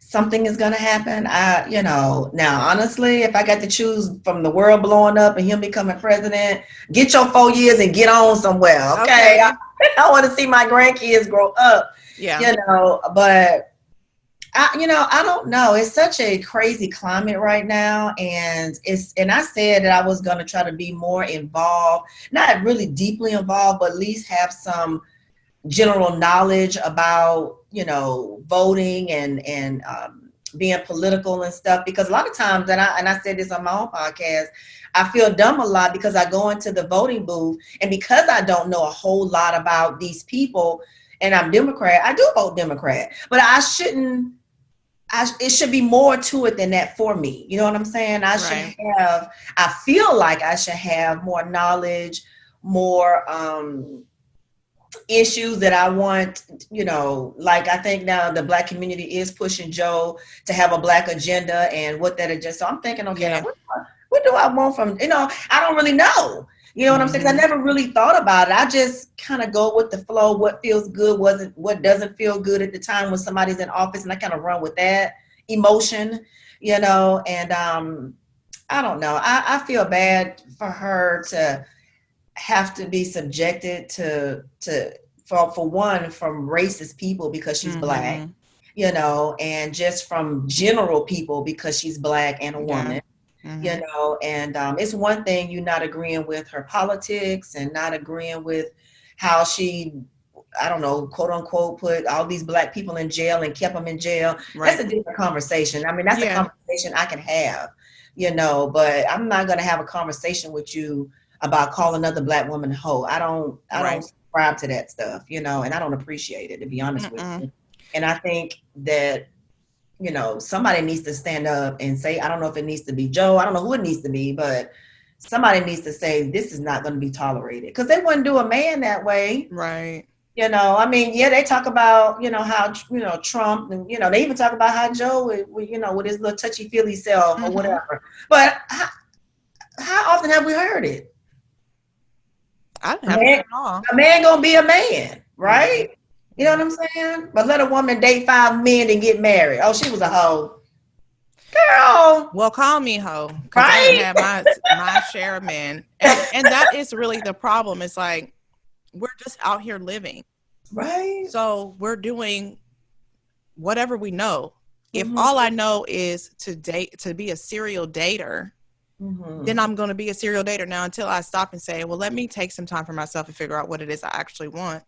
something is going to happen. Now, honestly, if I got to choose from the world blowing up and him becoming president, get your 4 years and get on somewhere. Okay. Okay. I want to see my grandkids grow up, Yeah. but I don't know. It's such a crazy climate right now. And I said that I was going to try to be more involved, not really deeply involved, but at least have some general knowledge about voting and being political and stuff, because a lot of times, and I said this on my own podcast, I feel dumb a lot because I go into the voting booth, and because I don't know a whole lot about these people, and I'm Democrat, I do vote Democrat, but it should be more to it than that for me. You know what I'm saying? Right. I feel like I should have more knowledge, more issues that I want, like I think now the Black community is pushing Joe to have a Black agenda and what that agenda. So I'm thinking, okay, now Yeah. what do I want from, I don't really know. You know what I'm saying? 'Cause I Hmm. never really thought about it. I just kind of go with the flow. What feels good, what doesn't feel good at the time when somebody's in office, and I kind of run with that emotion, and I don't know. I feel bad for her to have to be subjected to for one, from racist people because she's Black, Hmm. and just from general people because she's Black and a Yeah. woman, Hmm. and it's one thing you not agreeing with her politics and not agreeing with how she, I don't know, quote unquote, put all these Black people in jail and kept them in jail. That's Right. a different conversation. I mean, that's a Yeah. conversation I can have, but I'm not going to have a conversation with you about calling another Black woman a hoe. I don't Right. subscribe to that stuff, and I don't appreciate it, to be honest with Mm-mm. you. And I think that somebody needs to stand up and say, I don't know if it needs to be Joe, I don't know who it needs to be, but somebody needs to say this is not going to be tolerated, because they wouldn't do a man that way. Right. I mean, yeah, they talk about, how, Trump, and, they even talk about how Joe, with his little touchy feely self or Hmm. whatever. But how often have we heard it? I A haven't man, heard it all. a man gonna be a man, Yeah. right? You know Yeah. what I'm saying? But let a woman date 5 men and get married. Oh, she was a hoe. Girl, Well, call me hoe, because I didn't right? have my share of men, and that is really the problem. It's like we're just out here living, Right? so we're doing whatever we know. If Mm-hmm. all I know is to be a serial dater, then Mm-hmm. I'm going to be a serial dater. Now, until I stop and say, well, let me take some time for myself and figure out what it is I actually want,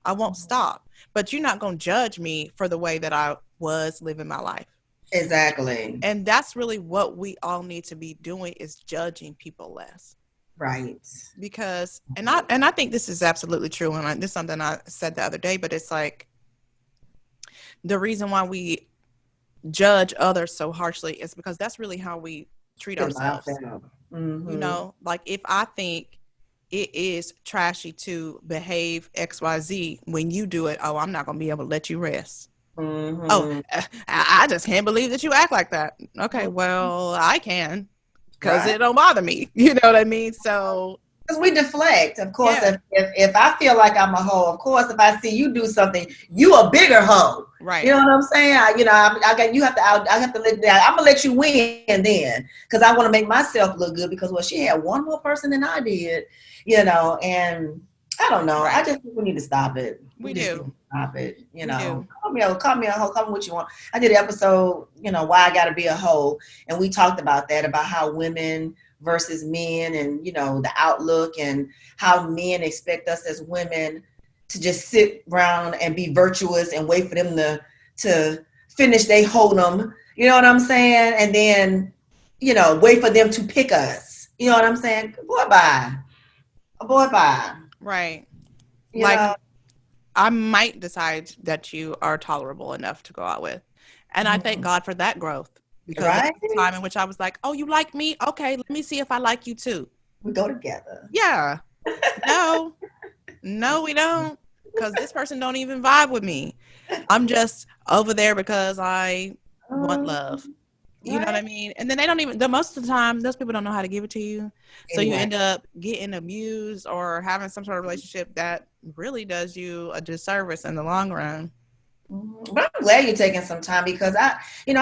I won't stop. But you're not going to judge me for the way that I was living my life. Exactly. And that's really what we all need to be doing, is judging people less. Right. Because and I think this is absolutely true, and this is something I said the other day, but it's like the reason why we judge others so harshly is because that's really how we treat Feel ourselves. myself. Mm-hmm. Like if I think it is trashy to behave XYZ, when you do it, oh, I'm not going to be able to let you rest. Oh, Mm-hmm. I just can't believe that you act like that. Okay, well, I can, because Right. it don't bother me. You know what I mean? So, Because we deflect. Of course, yeah, if I feel like I'm a hoe, of course, if I see you do something, you a bigger hoe. You right. know what I'm saying? I got you have to I have to let that. I'm gonna let you win then, because I want to make myself look good. Because she had one more person than I did, and I don't know. I Right. just think we need to stop it. We We just need do. to stop it. We do. Call me a hoe. Call me what you want. I did an episode, why I gotta be a hoe, and we talked about that, about how women versus men, and the outlook, and how men expect us as women to just sit around and be virtuous and wait for them to finish they hold'em. You know what I'm saying? And then wait for them to pick us. You know what I'm saying? Boy, bye. Right. You Like, know. I might decide that you are tolerable enough to go out with. And I thank God for that growth, because there Right? was a time in which I was like, oh, you like me? Okay, let me see if I like you too. We go together. Yeah. No, no, we don't. Because this person don't even vibe with me. I'm just over there because I want Um, love. You know what right? I mean? And then they don't even, the most of the time, those people don't know how to give it to you. So you Anyway. end up getting abused or having some sort of relationship that really does you a disservice in the long run. But I'm glad you're taking some time because I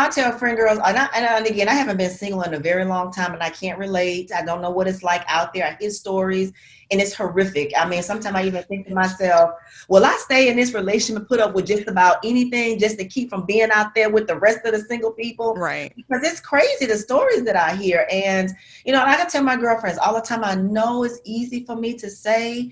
tell friend girls, and again, I haven't been single in a very long time and I can't relate. I don't know what it's like out there. I hear stories and it's horrific. I mean, sometimes I even think to myself, will I stay in this relationship and put up with just about anything just to keep from being out there with the rest of the single people? Right. Because it's crazy the stories that I hear. And, like I tell my girlfriends all the time, I know it's easy for me to say,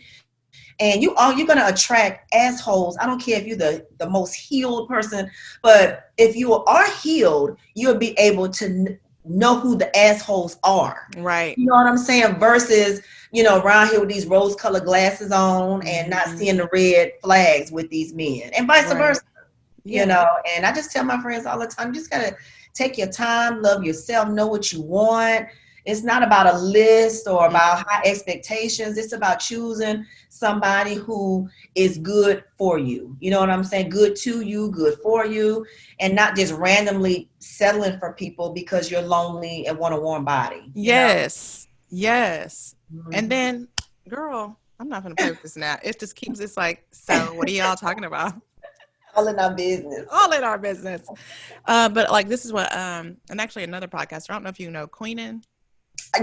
and you're going to attract assholes. I don't care if you're the most healed person, but if you are healed, you'll be able to know who the assholes are. Right. You know what I'm saying? Versus, around here with these rose colored glasses on and not seeing the red flags with these men and vice versa. Yeah. And I just tell my friends all the time, you just got to take your time, love yourself, know what you want. It's not about a list or about high expectations. It's about choosing somebody who is good for you. You know what I'm saying? Good to you, good for you, and not just randomly settling for people because you're lonely and want a warm body. Yes. Yes. Mm-hmm. And then, girl, I'm not going to play with this now. It just keeps, it's like, so what are y'all talking about? All in our business. All in our business. But like, this is what, and actually another podcaster, I don't know if you know Queenan.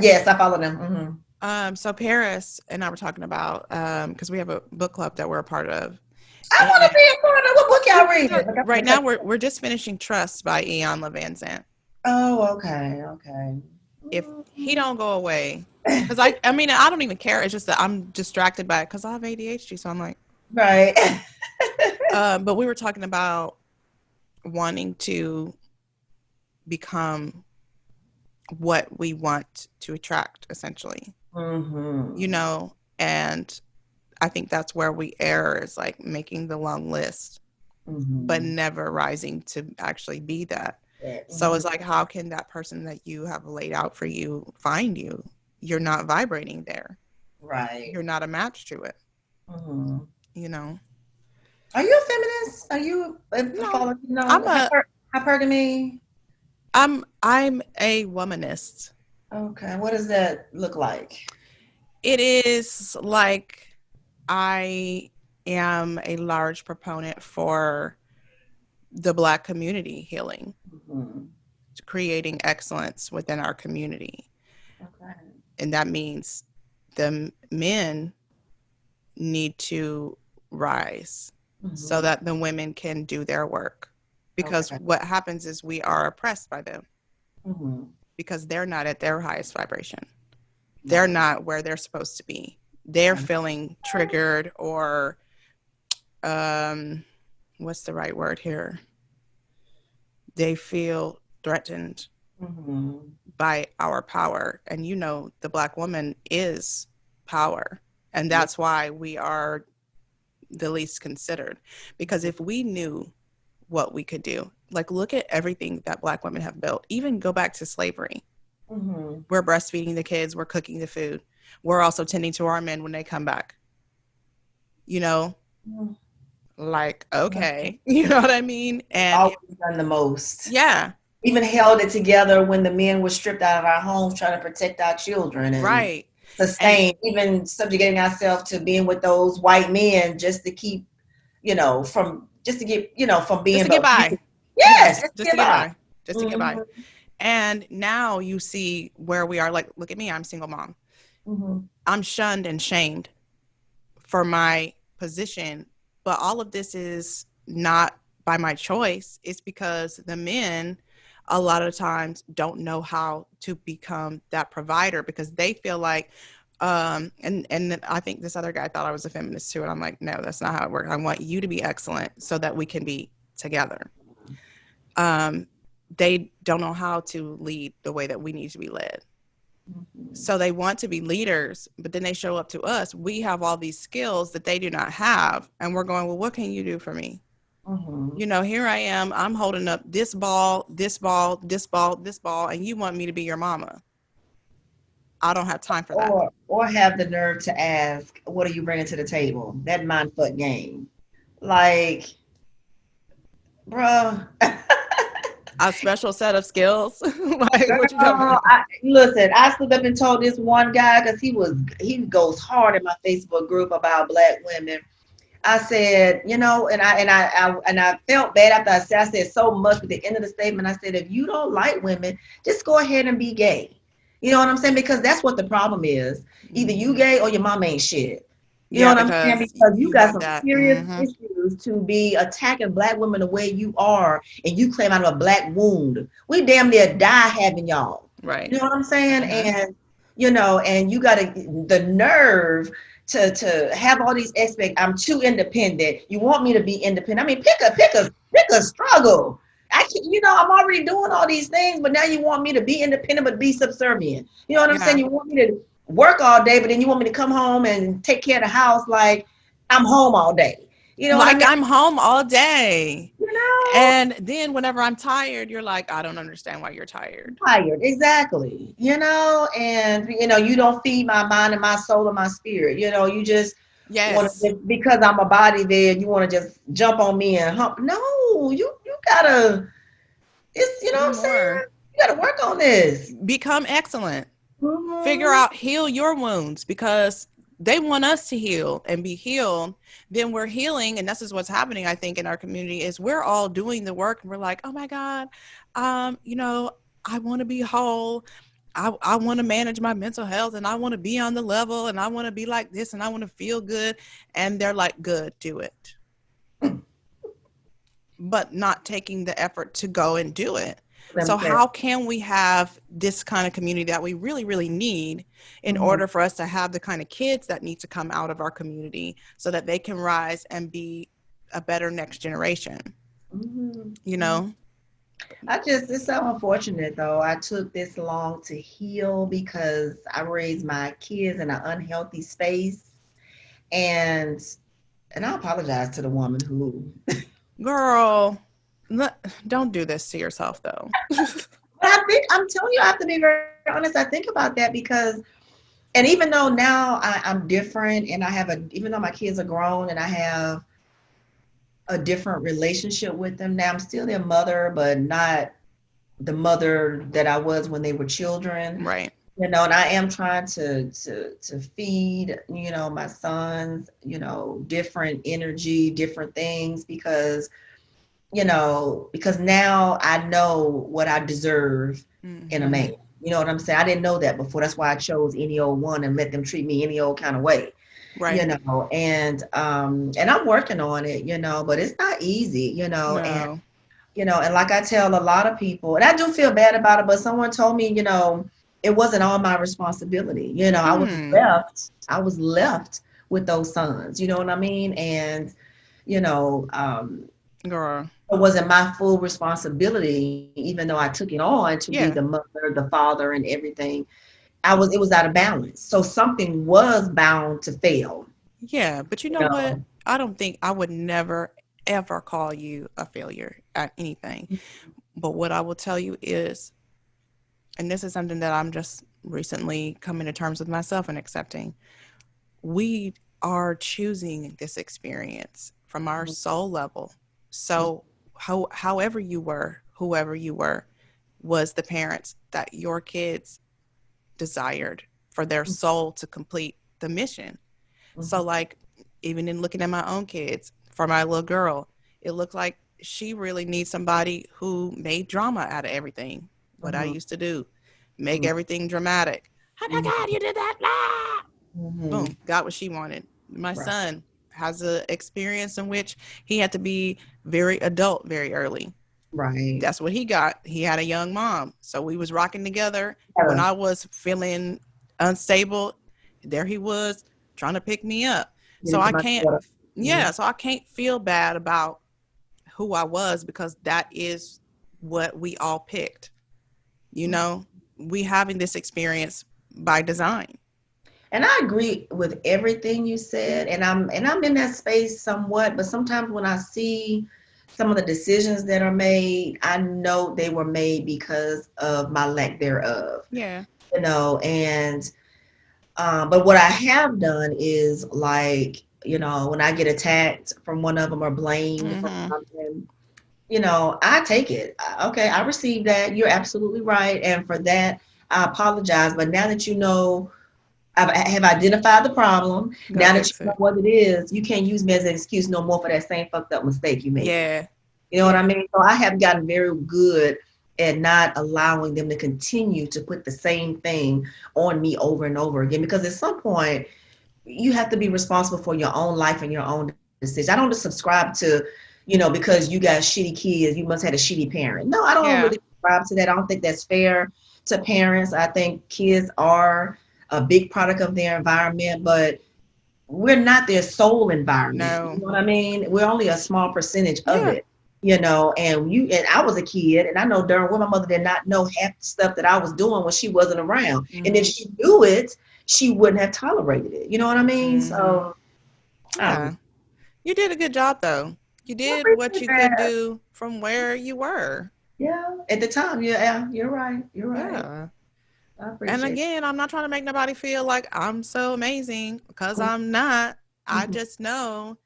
Yes, I follow them. Mm-hmm. So Paris and I were talking about, because we have a book club that we're a part of. I want to be a part of. What book y'all reading? Right now, we're just finishing Trust by Ian LeVan-Zant. Oh, okay. If he don't go away, because I mean, I don't even care. It's just that I'm distracted by it because I have ADHD. So I'm like, right. But we were talking about wanting to become what we want to attract, essentially. Mm-hmm. And I think that's where we err, is like making the long list, but never rising to actually be that. So it's like, how can that person that you have laid out for you find you? You're not vibrating there. Right. You're not a match to it. Are you a feminist? Are you hypergamy? I'm a womanist. Okay. What does that look like? It is like I am a large proponent for the Black community healing, creating excellence within our community. Okay. And that means the men need to rise so that the women can do their work. Because what happens is we are oppressed by them because they're not at their highest vibration. They're not where they're supposed to be. They're feeling triggered or, what's the right word here? They feel threatened by our power. And the Black woman is power. And that's why we are the least considered. Because if we knew what we could do, like, look at everything that Black women have built, even go back to slavery. We're breastfeeding the kids, we're cooking the food, we're also tending to our men when they come back, like, okay, you know what I mean? And always done the most. Yeah. Even held it together when the men were stripped out of our homes trying to protect our children and sustain, even subjugating ourselves to being with those white men just to keep, from being, just to get by. Yes, just to get by. Just to get by. And now you see where we are. Like, look at me, I'm a single mom. I'm shunned and shamed for my position, but all of this is not by my choice. It's because the men a lot of times don't know how to become that provider, because they feel like, and I think this other guy thought I was a feminist too. And I'm like, no, that's not how it works. I want you to be excellent so that we can be together. They don't know how to lead the way that we need to be led. So they want to be leaders, but then they show up to us. We have all these skills that they do not have. And we're going, well, what can you do for me? Here I am. I'm holding up this ball, this ball, this ball, this ball, and you want me to be your mama. I don't have time for that. Or have the nerve to ask, what are you bringing to the table? That mindfuck game. Like, bro. A special set of skills. Like, what you talking about? Listen, I stood up and told this one guy, because he goes hard in my Facebook group about Black women. I said, and I felt bad after I said so much. At the end of the statement, I said, if you don't like women, just go ahead and be gay. You know what I'm saying? Because that's what the problem is. Either you gay or your mom ain't shit. You know Yeah, what I'm saying? because Because you you got got some that. serious issues to be attacking black women the way you are, and you claim out of a black wound. We damn near die having y'all. Right. You know what I'm saying? Mm-hmm. And you got the nerve to have all these expect. I'm too independent. You want me to be independent? I mean, pick a struggle. I'm already doing all these things, but now you want me to be independent but be subservient. You know what I'm saying? Yeah. You want me to work all day, but then you want me to come home and take care of the house like I'm home all day. You know what I Like mean? I'm home all day. You know, And then whenever I'm tired, you're like, I don't understand why you're tired. tired. Exactly. And you don't feed my mind and my soul and my spirit. You just want Yes. to, because I'm a body there, you want to just jump on me and hump. No, you gotta, it's, you know what Do I'm saying? more. You gotta work on this. Become excellent. Figure Mm-hmm. out, heal your wounds, because they want us to heal and be healed. Then we're healing. And this is what's happening, I think, in our community is we're all doing the work and we're like, oh my God, I want to be whole. I want to manage my mental health and I want to be on the level and I want to be like this and I want to feel good. And they're like, good, do it. But not taking the effort to go and do it. So Themselves. how can we have this kind of community that we really, really need in Mm-hmm. order for us to have the kind of kids that need to come out of our community so that they can rise and be a better next generation? You Mm-hmm. know? It's so unfortunate though. I took this long to heal because I raised my kids in an unhealthy space. And I apologize to the woman who, Girl, don't do this to yourself though. but I'm telling you, I have to be very honest. I think about that because, and even though now I'm different and even though my kids are grown and I have a different relationship with them now, I'm still their mother, but not the mother that I was when they were children. Right. And I am trying to feed, my sons, different energy, different things because now I know what I deserve in a Mm-hmm. man. You know what I'm saying? I didn't know that before. That's why I chose any old one and let them treat me any old kind of way. Right. And I'm working on it, but it's not easy, and No. and like I tell a lot of people, and I do feel bad about it, but someone told me, it wasn't all my responsibility. Mm. I was left with those sons, you know what I mean? And, you know, um, Girl. it wasn't my full responsibility, even though I took it on to be the Yeah. mother, the father, and everything. It was out of balance. So something was bound to fail, Yeah. But you you know what? know. I don't think I would never, ever call you a failure at anything. But what I will tell you is, and this is something that I'm just recently coming to terms with myself and accepting, we are choosing this experience from our soul level. So, however you were, whoever you were, was the parents that your kids desired for their soul to complete the mission. So, like, even in looking at my own kids, for my little girl, it looked like she really needs somebody who made drama out of everything. What I Mhm, used to do, make mhm, everything dramatic. Oh my mhm, God, you did that! Ah! mhm. Boom, got what she wanted. My Right, son has a experience in which he had to be very adult very early. right. That's what he got. He had a young mom, so we was rocking together. When Yeah, I was feeling unstable, there he was trying to pick me up. get So into I my can't, water. yeah, so I can't feel bad about who I was, because that is what we all picked. You know, we having this experience by design. And I agree with everything you said, and I'm in that space somewhat, but sometimes when I see some of the decisions that are made, I know they were made because of my lack thereof, Yeah. and but what I have done is like, when I get attacked from one of them or blamed for Mm-hmm. something, I take it. Okay, I received that. You're absolutely right, and for that, I apologize. But now that you know I have identified the problem. Go Now that you fix know it. what it is, you can't use me as an excuse no more for that same fucked up mistake you made. Yeah. You know what I Yeah. mean? So I have gotten very good at not allowing them to continue to put the same thing on me over and over again. Because at some point, you have to be responsible for your own life and your own decisions. I don't just subscribe to, because you got shitty kids, you must have a shitty parent. No, I don't really Yeah. subscribe to that. I don't think that's fair to parents. I think kids are a big product of their environment, but we're not their sole environment. You No. know what I mean? We're only a small percentage of Yeah. it. And I was a kid, and I know darn well my mother did not know half the stuff that I was doing when she wasn't around. And if Mm-hmm. she knew it, she wouldn't have tolerated it. You know what I mean? Mm-hmm. So I don't know. Yeah. You did a good job though. You I did what appreciate you could that. do from where you were. Yeah, at the time, yeah, you're right. You're right. Yeah. I And appreciate again, I'm not trying to make nobody feel like I'm so amazing because I'm not. I it. just know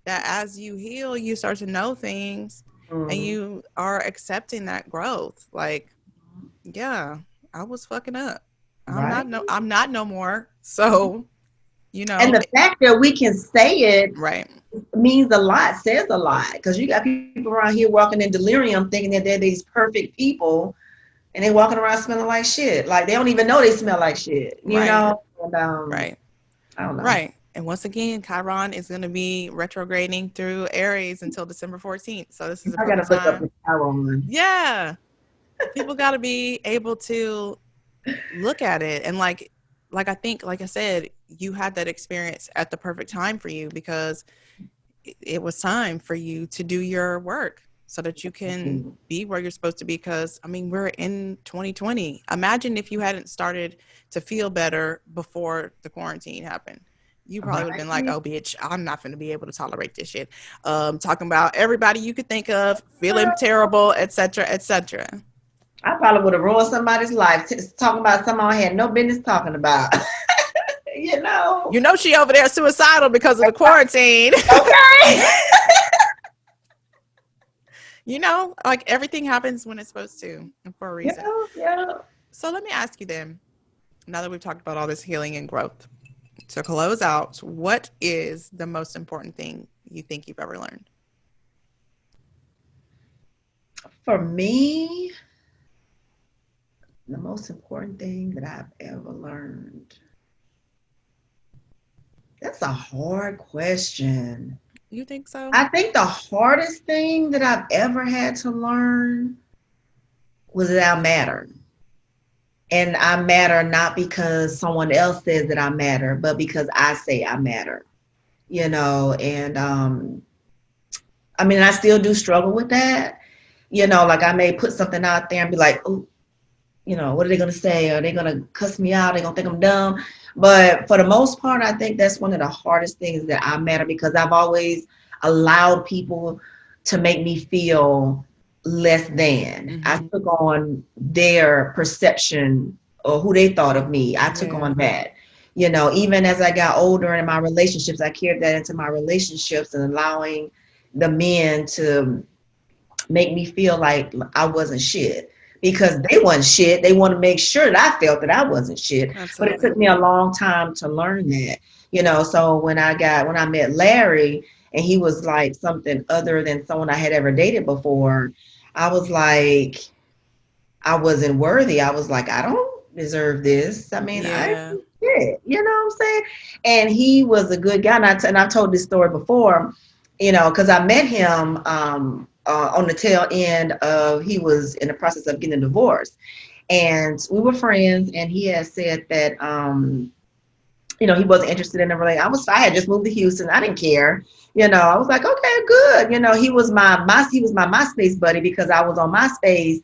that as you heal, you start to know things and Mhm. you are accepting that growth. Like, yeah, I was fucking up. Right. I'm not no more. So, you And know, the fact that we can say it right. means a lot, says a lot. Because you got people around here walking in delirium thinking that they're these perfect people, and they walking around smelling like shit. Like they don't even know they smell like shit, Right. And Right. I don't know. Right. And once again, Chiron is going to be retrograding through Aries until December 14th. So this is a I gotta perfect look up time. the tarot one. Yeah. People got to be able to look at it and like I think like I said, you had that experience at the perfect time for you because it was time for you to do your work so that you can be where you're supposed to be. Because I mean, we're in 2020. Imagine if you hadn't started to feel better before the quarantine happened. You probably would have been like, Right. oh bitch, I'm not going to be able to tolerate this shit. Talking about everybody you could think of feeling terrible, etc., etc. I probably would have ruined somebody's life talking about something I had no business talking about. you know. You know she over there suicidal because of the quarantine. Okay. You know, like everything happens when it's supposed to and for a yeah, reason. yeah. So let me ask you then, now that we've talked about all this healing and growth, to close out, what is the most important thing you think you've ever learned? For me, the most important thing that I've ever learned. That's a hard question. You think so? I think the hardest thing that I've ever had to learn was that I matter. And I matter not because someone else says that I matter, but because I say I matter. And I mean, I still do struggle with that. Like I may put something out there and be like, oh, what are they going to say? Are they going to cuss me out? Are they going to think I'm dumb? But for the most part, I think that's one of the hardest things that I matter because I've always allowed people to make me feel less than. I Mm-hmm. took on their perception or who they thought of me. I took Yeah. on that. Even as I got older in my relationships, I carried that into my relationships and allowing the men to make me feel like I wasn't shit because they wasn't shit. They want to make sure that I felt that I wasn't shit. But it Absolutely. took me a long time to learn that, So when I met Larry and he was like something other than someone I had ever dated before, I was like, I wasn't worthy. I was like, I don't deserve this. I mean, I Yeah. shit, you know what I'm saying? And he was a good guy. And I've told this story before, because I met him on the tail end of he was in the process of getting a divorce. And we were friends, and he had said that he wasn't interested in a relationship. I had just moved to Houston. I didn't care. I was like, okay, good. He was my MySpace buddy because I was on MySpace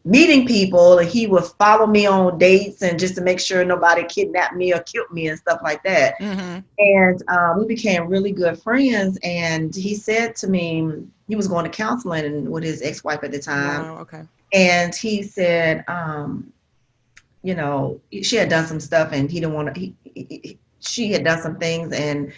meeting people, and he would follow me on dates and just to make sure nobody kidnapped me or killed me and stuff like that. Mm-hmm. And we became really good friends. And he said to me, he was going to counseling with his ex-wife at the time. Wow. Okay. And he said, she had done some stuff and he didn't want to, she had done some things and